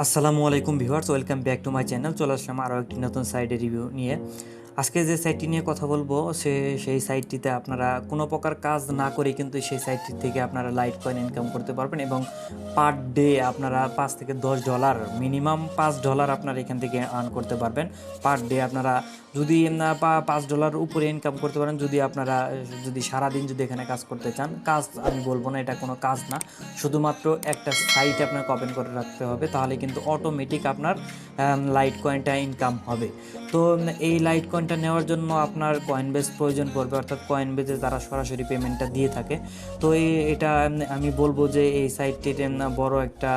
আসসালামু আলাইকুম viewers, welcome back to my channel. চলে আসলাম আরও একটি নতুন সাইটের রিভিউ নিয়ে। আজকে যে সাইটটি নিয়ে কথা বলবো সেই সাইটটিতে আপনারা কোনো প্রকার কাজ না করে কিন্তু সেই সাইটটি থেকে আপনারা লাইট কয়েন ইনকাম করতে পারবেন এবং পার ডে আপনারা $5 থেকে $10 মিনিমাম $5 আপনারা এখান থেকে আর্ন করতে পারবেন পার ডে। আপনারা যদি $5 উপরে ইনকাম করতে পারেন, যদি সারাদিন যদি এখানে কাজ করতে চান। কাজ আমি বলবো না, এটা কোনো কাজ না, শুধুমাত্র একটা সাইট আপনাকে ওপেন করে রাখতে হবে, তাহলে কিন্তু অটোমেটিক আপনার লাইট কয়েনটা ইনকাম হবে। তো এই লাইট কয়েনটা নেওয়ার জন্য আপনার কয়েনবেস প্রয়োজন পড়বে, অর্থাৎ কয়েনবেসে তারা সরাসরি পেমেন্টটা দিয়ে থাকে। তো এটা আমি বলবো যে এই সাইটটির বড় একটা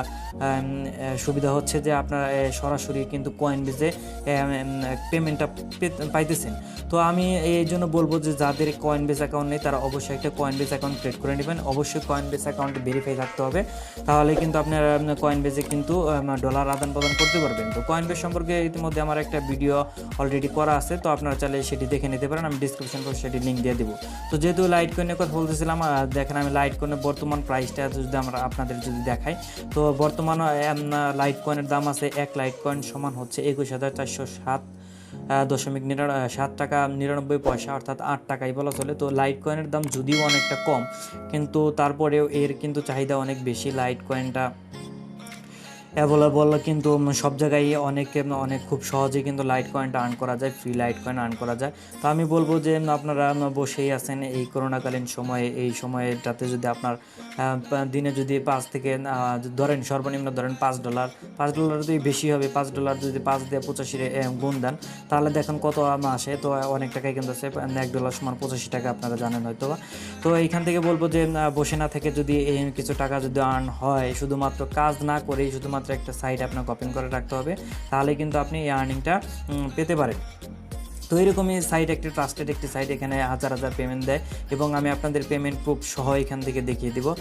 সুবিধা হচ্ছে যে আপনারা সরাসরি কিন্তু কয়েনবেসে পেমেন্টটা পাইতেছেন। তো আমি এই জন্য বলবো যে যাদের কয়েনবেস অ্যাকাউন্ট নেই তারা অবশ্যই একটা কয়েনবেস অ্যাকাউন্ট ক্রিয়েট করে নেবেন। অবশ্যই কয়েনবেস অ্যাকাউন্টে ভেরিফাই থাকতে হবে, তাহলে কিন্তু আপনার কয়েনবেসে কিন্তু ডলার আদান প্রদান করতে পারবেন। তো কয়েনবেস সম্পর্কে ইতিমধ্যে আমার একটা ভিডিও অলরেডি করা আছে, তো আপনারা চাইলে সেটি দেখে নিতে পারেন। আমি ডিসক্রিপশন বক্সে সেটি লিঙ্ক দিয়ে দেবো। তো যেহেতু লাইট কয়েনের কথা বলতেছিলাম, দেখেন আমি লাইট কয়েনের বর্তমান প্রাইসটা যদি আমরা আপনাদের যদি দেখাই, তো বর্তমান লাইট কয়েনের দাম আছে, এক লাইট কয়েন সমান হচ্ছে 21,407.7 টাকা 99 পয়সা, অর্থাৎ 8 টাকাই বলা চলে। তো লাইট কয়েনের দাম যদিও অনেকটা কম, কিন্তু তারপরেও এর কিন্তু চাহিদা অনেক বেশি। লাইট কয়েনটা অ্যাভেলেবল, কিন্তু সব জায়গায় অনেক খুব সহজেই কিন্তু লাইট কয়েনটা আর্ন করা যায়, ফ্রি লাইট কয়েন আর্ন করা যায়। তো আমি বলবো যে আপনারা বসেই আছেন এই করোনাকালীন সময়ে, এই সময়টাতে যদি আপনার দিনে যদি 5 থেকে ধরেন সর্বনিম্ন ধরেন $5, $5 যদি বেশি হবে, $5 যদি 5 দিয়ে 85 গুণ দেন, তাহলে দেখেন কত আসে। তো অনেক টাকাই কিন্তু আছে, $1 সমান 85 টাকা, আপনারা জানেন হয়তো। তো এইখান থেকে বলবো যে বসে না থেকে যদি এই কিছু টাকা যদি আর্ন হয়, শুধুমাত্র কাজ না করেই শুধুমাত্র একটা সাইট আপনাকে ওপেন করে রাখতে হবে, তাহলে কিন্তু আপনি এই আর্নিংটা পেতে পারেন। তো এরকমই সাইট, একটি ট্রাস্টেড একটি সাইট, এখানে হাজার হাজার পেমেন্ট দেয় এবং আমি আপনাদের পেমেন্ট প্রুফ সহ এখান থেকে দেখিয়ে দেবো।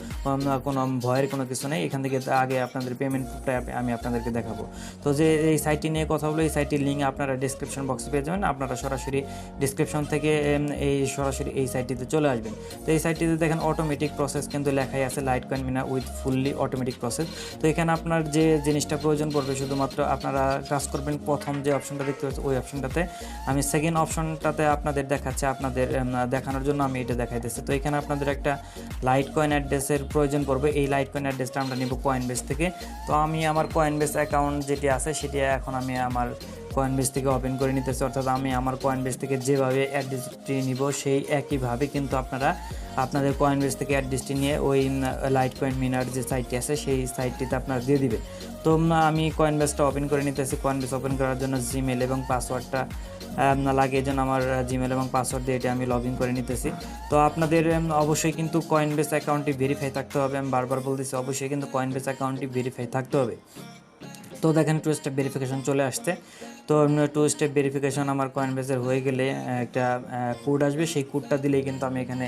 কোনো ভয়ের কোনো কিছু নেই, এখান থেকে আগে আপনাদের পেমেন্ট প্রুফটা আমি আপনাদেরকে দেখাবো। তো যে এই সাইটটি নিয়ে কথা বলো, এই সাইটটির লিঙ্ক আপনারা ডিসক্রিপশন বক্সে পেয়ে যাবেন। আপনারা সরাসরি ডিসক্রিপশন থেকে সরাসরি এই সাইটটিতে চলে আসবেন। তো এই সাইটটিতে দেখেন অটোমেটিক প্রসেস কিন্তু লেখাই আছে, light coin Minar with fully automatic process. তো এখানে আপনার যে জিনিসটা প্রয়োজন পড়বে, শুধুমাত্র আপনারা কাজ করবেন প্রথম যে অপশনটা দেখতে পাচ্ছেন ওই অপশনটাতে। আমি সেকেন্ড অপশনটাতে আপনাদের দেখাচ্ছে, আপনাদের দেখানোর জন্য আমি এটা দেখাইতেছি। তো এখানে আপনাদের একটা লাইট কয়েন অ্যাড্রেসের প্রয়োজন পড়বে। এই লাইট কয়েন অ্যাড্রেসটা আমরা নিব কয়েনবেস থেকে। তো আমি আমার কয়েনবেস অ্যাকাউন্ট যেটি আছে সেটি এখন আমি আমার কয়েনবেস থেকে ওপেন করে নিতেছি, অর্থাৎ আমি আমার কয়েনবেস থেকে যেভাবে অ্যাড্রেসটি নিব সেই একইভাবে কিন্তু আপনারা আপনাদের কয়েনবেস থেকে অ্যাড্রেসটি নিয়ে ওই লাইট কয়েন মিনার যে সাইটটি আছে সেই সাইটটিতে আপনারা দিয়ে দিবে। তো আমি কয়েনবেসটা ওপেন করে নিতেছি। কয়েনবেস ওপেন করার জন্য জিমেল এবং পাসওয়ার্ডটা লাগে, এই জন্য আমার জিমেল এবং পাসওয়ার্ড দিয়ে এটা আমি লগ ইন করে নিতেছি। তো আপনাদের অবশ্যই কিন্তু কয়েনবেস অ্যাকাউন্টটি ভেরিফাই থাকতে হবে। আমি বারবার বলতেছি, অবশ্যই কিন্তু কয়েনবেস অ্যাকাউন্টটি ভেরিফাই থাকতে হবে। তো দেখেন 2 স্টেপ ভেরিফিকেশন চলে আসছে। তো 2 স্টেপ ভেরিফিকেশন আমার কয়েনবেসের হয়ে গেলে একটা কোড আসবে, সেই কোডটা দিলেই কিন্তু আমি এখানে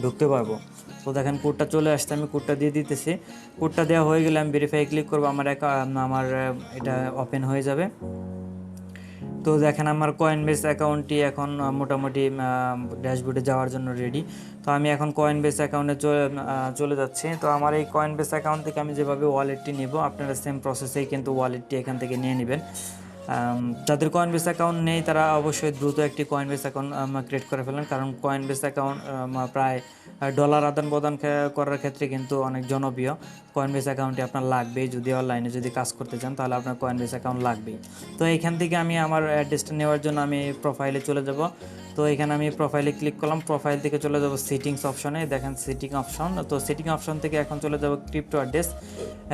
ঢুকতে পারবো। তো দেখেন কোডটা চলে আসছে, আমি কোডটা দিয়ে দিতেছি। কোডটা দেওয়া হয়ে গেলে আমি ভেরিফাই ক্লিক করবো, আমার এটা ওপেন হয়ে যাবে। তো দেখেন আমার কয়েনবেস অ্যাকাউন্টটি এখন মোটামুটি ড্যাশবোর্ডে যাওয়ার জন্য রেডি। তো আমি এখন কয়েনবেস অ্যাকাউন্টে চলে যাচ্ছি। তো আমার এই কয়েনবেস অ্যাকাউন্ট থেকে আমি যেভাবে ওয়ালেটটি নিব, আপনারা সেম প্রসেসেই কিন্তু ওয়ালেটটি এখান থেকে নিয়ে নেবেন। যাদের কয়েনবেস অ্যাকাউন্ট নেই তারা অবশ্যই দ্রুত একটি কয়েনবেস অ্যাকাউন্ট ক্রিয়েট করে ফেলেন, কারণ কয়েনবেস অ্যাকাউন্ট প্রায় ডলার আদান প্রদান করার ক্ষেত্রে কিন্তু অনেক জনপ্রিয়। কয়েনবেস অ্যাকাউন্টে আপনার লাগবেই, যদি অনলাইনে যদি কাজ করতে চান তাহলে আপনার কয়েনবেস অ্যাকাউন্ট লাগবেই। তো এখান থেকে আমি আমার অ্যাড্রেসটা নেওয়ার জন্য আমি প্রোফাইলে চলে যাব। তো এখানে আমি প্রোফাইলে ক্লিক করলাম, প্রোফাইল থেকে চলে যাব সেটিংস অপশনে, দেখেন সেটিং অপশন। তো সেটিং অপশন থেকে এখন চলে যাব ক্রিপ্টো অ্যাড্রেস।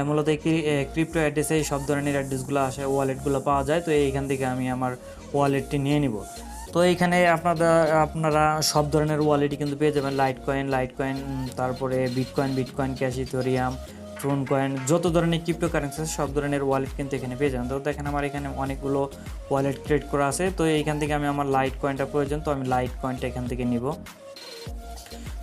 মূলত এই ক্রিপ্টো অ্যাড্রেসে সব ধরনের অ্যাড্রেসগুলো আসে, ওয়ালেটগুলো পাওয়া যায়। তো এইখান থেকে আমি আমার ওয়ালেটটি নিয়ে নিব। তো এইখানে আপনারা সব ধরনের ওয়ালেটই কিন্তু পেয়ে যাবেন, লাইট কয়েন, তারপরে bitcoin cash, Ethereum, Tron coin, যত ধরনের ক্রিপ্টো কারেন্সি আছে সব ধরনের ওয়ালেট কিন্তু এখানে পেয়ে যাবেন। তো দেখেন আমার এখানে অনেকগুলো ওয়ালেট ক্রিয়েট করা আছে। তো এইখান থেকে আমি আমার লাইট কয়েনটা প্রয়োজন, তো আমি লাইট কয়েনটা এখান থেকে নিব।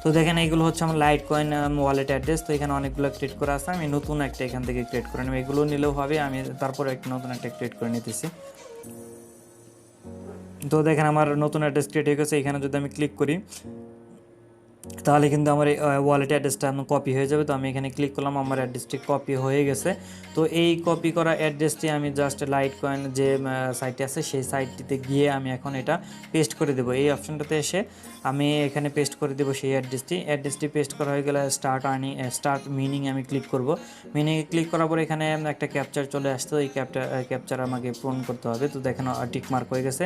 তো দেখেন এইগুলো হচ্ছে আমার লাইট কয়েন ওয়ালেট অ্যাড্রেস। তো এখানে অনেকগুলো ক্রিয়েট করা আছে, আমি নতুন একটা এখান থেকে ক্রিয়েট করে নেব। এগুলো নিলেও হবে, আমি তারপরে নতুন একটা ক্রিয়েট করে নিতেছি। তো দেখেন আমার নতুন অ্যাড্রেস ক্রিয়েট হয়ে গেছে। এখানে যদি আমি ক্লিক করি, তাহলে কিন্তু আমার এই ওয়ালেট অ্যাড্রেসটা কপি হয়ে যাবে। তো আমি এখানে ক্লিক করলাম, আমার অ্যাড্রেসটি কপি হয়ে গেছে। তো এই কপি করা অ্যাড্রেসটি আমি জাস্ট লাইটকয়েন যে সাইটটি আছে সেই সাইটটিতে গিয়ে আমি এখন এটা পেস্ট করে দেবো। এই অপশনটাতে এসে আমি এখানে পেস্ট করে দেবো সেই অ্যাড্রেসটি পেস্ট করা হয়ে গেলে স্টার্ট মিনিং আমি ক্লিক করব। মিনিংয়ে ক্লিক করার পর এখানে একটা ক্যাপচার চলে আসতো, এই ক্যাপচার আমাকে পূরণ করতে হবে। তো দেখেন টিক মার্ক হয়ে গেছে।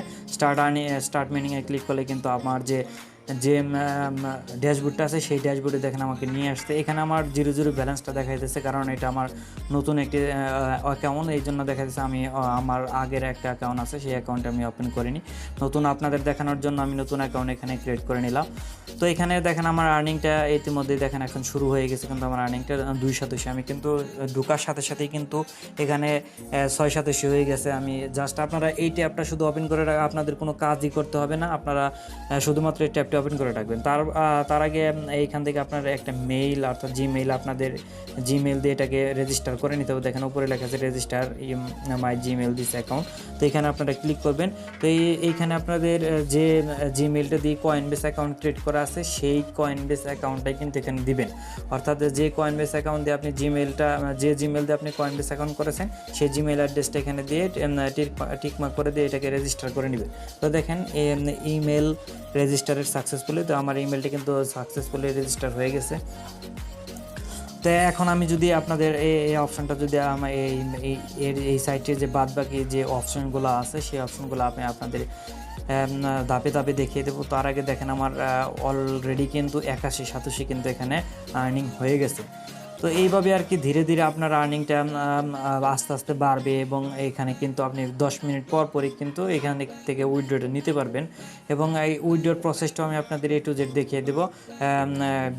স্টার্ট মিনিংয়ে ক্লিক করলে কিন্তু আমার যে ড্যাশবোর্ডটা আছে সেই ড্যাশবোর্ডে দেখেন আমাকে নিয়ে আসতে। এখানে আমার 0 ব্যালেন্সটা দেখাইতেছে, কারণ এটা আমার নতুন একটি অ্যাকাউন্ট, এই জন্য দেখাইতেছে। আমি আমার আগের একটা অ্যাকাউন্ট আছে, সেই অ্যাকাউন্টে আমি ওপেন করিনি। নতুন আপনাদের দেখানোর জন্য আমি নতুন অ্যাকাউন্ট এখানে ক্রিয়েট করে নিলাম। তো এখানে দেখেন আমার আর্নিংটা ইতিমধ্যে দেখেন এখন শুরু হয়ে গেছে, কিন্তু আমার আর্নিংটা 2 আমি কিন্তু ঢোকার সাথে সাথেই কিন্তু এখানে 6 হয়ে গেছে। আমি জাস্ট আপনারা এই ট্যাবটা শুধু ওপেন করে আপনাদের কোনো কাজই করতে হবে না, আপনারা শুধুমাত্র এই ট্যাবটা ওপেন করে রাখবেন। তার আগে এইখান থেকে আপনার একটা মেইল অর্থাৎ জিমেইল, আপনাদের জিমেইল দিয়ে এটাকে রেজিস্টার করে নিতে হবে। দেখেন উপরে লেখা আছে register my Gmail this account. তো এখানে আপনারা ক্লিক করবেন। তো এইখানে আপনাদের যে জিমেইলটা দিয়ে কয়েনবেস অ্যাকাউন্ট ক্রিয়েট করা আছে সেই কয়েনবেস অ্যাকাউন্টটাই কিন্তু এখানে দিবেন। অর্থাৎ যে কয়েনবেস অ্যাকাউন্ট দিয়ে আপনি যে জিমেইল দিয়ে আপনি কয়েনবেস অ্যাকাউন্ট করেছেন সেই জিমেইল অ্যাড্রেসটা এখানে দিয়ে টিকমার্ক করে দিয়ে এটাকে রেজিস্টার করে নেবেন। তো দেখেন ইমেল রেজিস্টারের সাকসেসফুলি, তো আমার ইমেলটা কিন্তু সাকসেসফুলি রেজিস্টার হয়ে গেছে। তো এখন আমি যদি আপনাদের এই অপশানটা যদি আমার এই সাইটের যে বাদবাকি যে অপশানগুলো আছে সেই অপশানগুলো আমি আপনাদের ধাপে ধাপে দেখিয়ে দেবো। তার আগে দেখেন আমার অলরেডি কিন্তু 81 কিন্তু এখানে আর্নিং হয়ে গেছে। তো এইভাবে আর কি ধীরে ধীরে আপনার আর্নিংটা আস্তে আস্তে বাড়বে, এবং এখানে কিন্তু আপনি 10 মিনিট পর পরই কিন্তু এখান থেকে উইথড্রটা নিতে পারবেন। এবং এই উইথড্রর প্রসেসটাও আমি আপনাদের A to Z দেখিয়ে দেবো,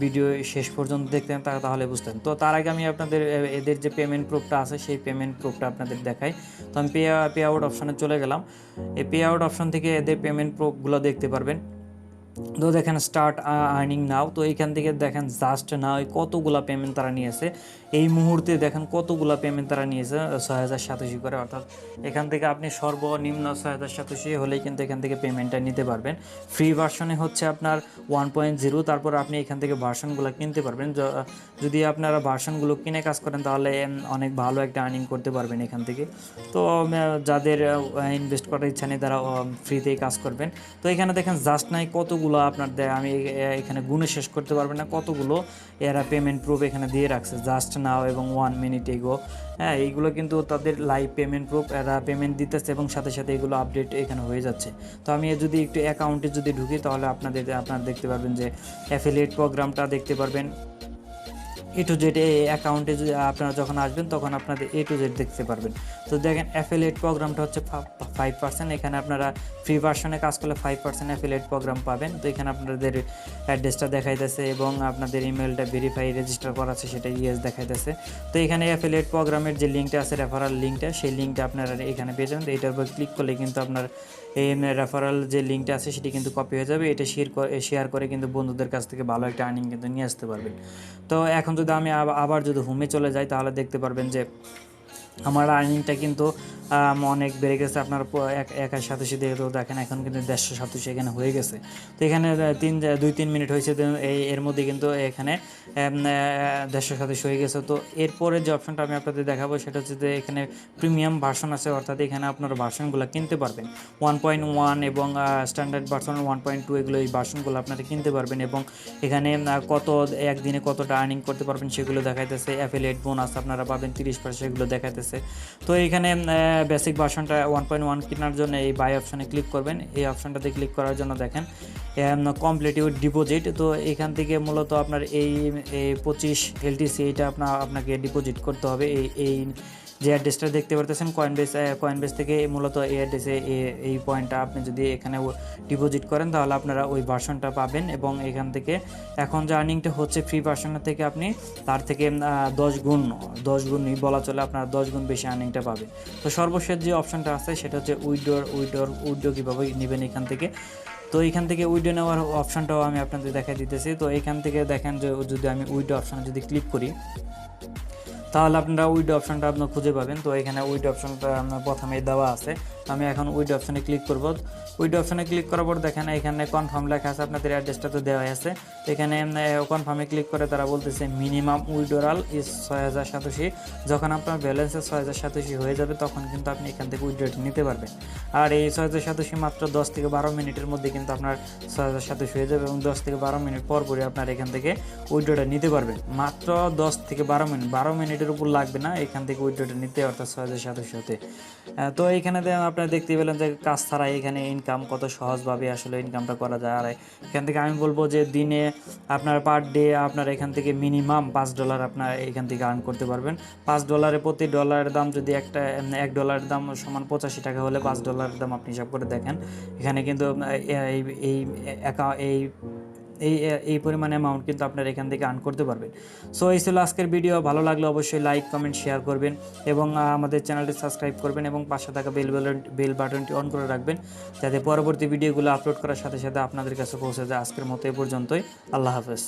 ভিডিও শেষ পর্যন্ত দেখতেন তাহলে বুঝতেন। তো তার আগে আমি আপনাদের এদের যে পেমেন্ট প্রুফটা আছে সেই পেমেন্ট প্রুফটা আপনাদের দেখাই। তো আমি পে আউট অপশানে চলে গেলাম। এই পে আউট অপশান থেকে এদের পেমেন্ট প্রুফগুলো দেখতে পারবেন। তো দেখেন স্টার্ট আর্নিং নাও, তো এইখান থেকে দেখেন জাস্ট নাও কতগুলা পেমেন্ট তারা নিয়েছে। এই মুহূর্তে দেখেন কতগুলা পেমেন্ট তারা নিয়েছে, 6087 করে। অর্থাৎ এখান থেকে আপনি সর্বনিম্ন 6087 হলেই কিন্তু এখান থেকে পেমেন্টটা নিতে পারবেন। ফ্রি ভার্সনে হচ্ছে আপনার 1.0, তারপর আপনি এখান থেকে ভার্সনগুলো কিনতে পারবেন। যদি আপনারা ভার্সনগুলো কিনে কাজ করেন তাহলে অনেক ভালো একটা আর্নিং করতে পারবেন এখান থেকে। তো যাদের ইনভেস্ট করার ইচ্ছা নেই তারা ফ্রিতেই কাজ করবেন। তো এখানে দেখেন জাস্ট নাই কতগুলো আপনার আমি এখানে গুণে শেষ করতে পারবেন না কতগুলো এরা পেমেন্ট প্রুফ এখানে দিয়ে রাখছে, জাস্ট নাও এবং 1 মিনিট এগো। হ্যাঁ, এইগুলো কিন্তু তাদের লাইভ পেমেন্ট প্রুফ, এরা পেমেন্ট দিতেছে এবং সাথে সাথে এগুলো আপডেট এখানে হয়ে যাচ্ছে। তো আমি যদি একটু অ্যাকাউন্টে যদি ঢুকি তাহলে আপনারা দেখতে পারবেন যে অ্যাফিলিয়েট প্রোগ্রামটা দেখতে পারবেন। A to Z এই অ্যাকাউন্টে যদি আপনারা যখন আসবেন তখন আপনাদের A to Z দেখতে পারবেন। তো দেখেন অ্যাফিলিয়েট প্রোগ্রামটা হচ্ছে 5%। এখানে আপনারা ফ্রি ভার্সনে কাজ করলে 5% অ্যাফিলিয়েট প্রোগ্রাম পাবেন। তো এখানে আপনাদের অ্যাড্রেসটা দেখাইতেছে এবং আপনাদের ইমেলটা ভেরিফাই রেজিস্টার করা আছে সেটা ইয়েস দেখাইতেছে। তো এখানে অ্যাফিলিয়েট প্রোগ্রামের যে লিঙ্কটা আছে রেফারাল লিঙ্কটা, সেই লিঙ্কটা আপনারা এখানে পেয়ে যাবেন। এটার উপর ক্লিক করলে কিন্তু আপনার এই রেফারাল যে লিঙ্কটা আছে সেটি কিন্তু কপি হয়ে যাবে। এটা শেয়ার করে কিন্তু বন্ধুদের কাছ থেকে ভালো একটা আর্নিং কিন্তু নিয়ে আসতে পারবেন। তো এখন যদি আমি আবার যদি হোমে চলে যাই তাহলে দেখতে পারবেন যে আমার আর্নিংটা কিন্তু অনেক বেড়ে গেছে। আপনার 81 দিয়ে তো দেখেন এখন কিন্তু 187 এখানে হয়ে গেছে। তো এখানে 2-3 মিনিট হয়েছে, এর মধ্যে কিন্তু এখানে 187 হয়ে গেছে। তো এরপরে যে অপশনটা আমি আপনাদের দেখাবো সেটা হচ্ছে যে এখানে প্রিমিয়াম ভার্সন আছে, অর্থাৎ এখানে আপনার ভার্সনগুলো কিনতে পারবেন। 1.1 এবং স্ট্যান্ডার্ড ভার্সন 1.2 এগুলো এই ভার্সনগুলো আপনারা কিনতে পারবেন। এবং এখানে একদিনে কতটা আর্নিং করতে পারবেন সেগুলো দেখাইতেছে। অ্যাফিলিয়েট বোনাস আপনারা পাবেন 30%, এগুলো দেখাইতেছে। তো এখানে বেসিক ভার্সনটা 1.1 কেনার জন্য এই বাই অপশানে ক্লিক করবেন। এই অপশানটাতে ক্লিক করার জন্য দেখেন কমপ্লিট উইথ ডিপোজিট। তো এখান থেকে মূলত আপনার এই 25 LTC এইটা আপনাকে ডিপোজিট করতে হবে। এই যে অ্যাড্রেসটা দেখতে পারতেছেন কয়েনবেস থেকে মূলত এই অ্যাড্রেসে এই পয়েন্টটা আপনি যদি এখানে ডিপোজিট করেন তাহলে আপনারা ওই ভার্সনটা পাবেন। এবং এখান থেকে এখন যে আর্নিংটা হচ্ছে ফ্রি ভার্সনের থেকে আপনি তার থেকে 10 গুণই বলা চলে, আপনারা 10 গুণ বেশি আর্নিংটা পাবেন। তো সর্বশেষ যে অপশনটা আছে সেটা হচ্ছে উইথড্র কীভাবে নেবেন এখান থেকে। তো এখান থেকে উইথড্র নেওয়ার অপশনটাও আমি আপনাদের দেখাই দিতেছি। তো এখান থেকে দেখেন যে যদি আমি উইথড্র অপশনে যদি ক্লিক করি তাহলে আপনারা উইথড্র অপশনটা আপনারা খুঁজে পাবেন। তো এখানে উইথড্র অপশনটা প্রথমে দেওয়া আছে। আমি এখন উইথড্র অপশনে ক্লিক করব। উইথড্র অপশনে ক্লিক করার পর দেখেন এখানে কনফার্ম লেখা আছে, আপনাদের অ্যাড্রেসটা তো দেওয়া আছে। এখানে কনফার্মে ক্লিক করে তারা বলতেছে মিনিমাম উইথড্রয়াল ইজ 6087। যখন আপনার ব্যালেন্সে 6087 হয়ে যাবে তখন কিন্তু আপনি এখান থেকে উইথড্রটি নিতে পারবেন। আর এই 6087 মাত্র 10 থেকে 12 মিনিটের মধ্যে কিন্তু আপনার 6087 হয়ে যাবে এবং 10 থেকে 12 মিনিট পর পরই আপনার এখান থেকে উইথড্রটা নিতে পারবেন। মাত্র 10 থেকে 12 মিনিটের উপর লাগবে না এখান থেকে উইথড্রটা নিতে, অর্থাৎ 6087 হতে। তো এইখানে আপনারা দেখতে পেলেন যে কাজ ছাড়া এখানে ইনকাম কত সহজভাবে আসলে ইনকামটা করা যায়। আর এখান থেকে আমি বলবো যে দিনে আপনার পার ডে আপনার এখান থেকে মিনিমাম $5 আপনার এখান থেকে আর্ন করতে পারবেন। $5 প্রতি ডলারের দাম যদি $1 দাম সমান 85 টাকা হলে $5 দাম আপনি হিসাব করে দেখেন। এখানে কিন্তু এই পরিমাণে অ্যামাউন্ট কিন্তু আপনার এখান থেকে আর্ন করতে পারবেন। সো এই ছিল আজকের ভিডিও। ভালো লাগলে অবশ্যই লাইক, কমেন্ট, শেয়ার করবেন এবং আমাদের চ্যানেলটি সাবস্ক্রাইব করবেন এবং পাশে থাকা বেল বাটনটি অন করে রাখবেন, যাতে পরবর্তী ভিডিওগুলো আপলোড করার সাথে সাথে আপনাদের কাছে পৌঁছে যায়। আজকের মতো এ পর্যন্তই। আল্লাহ হাফেজ।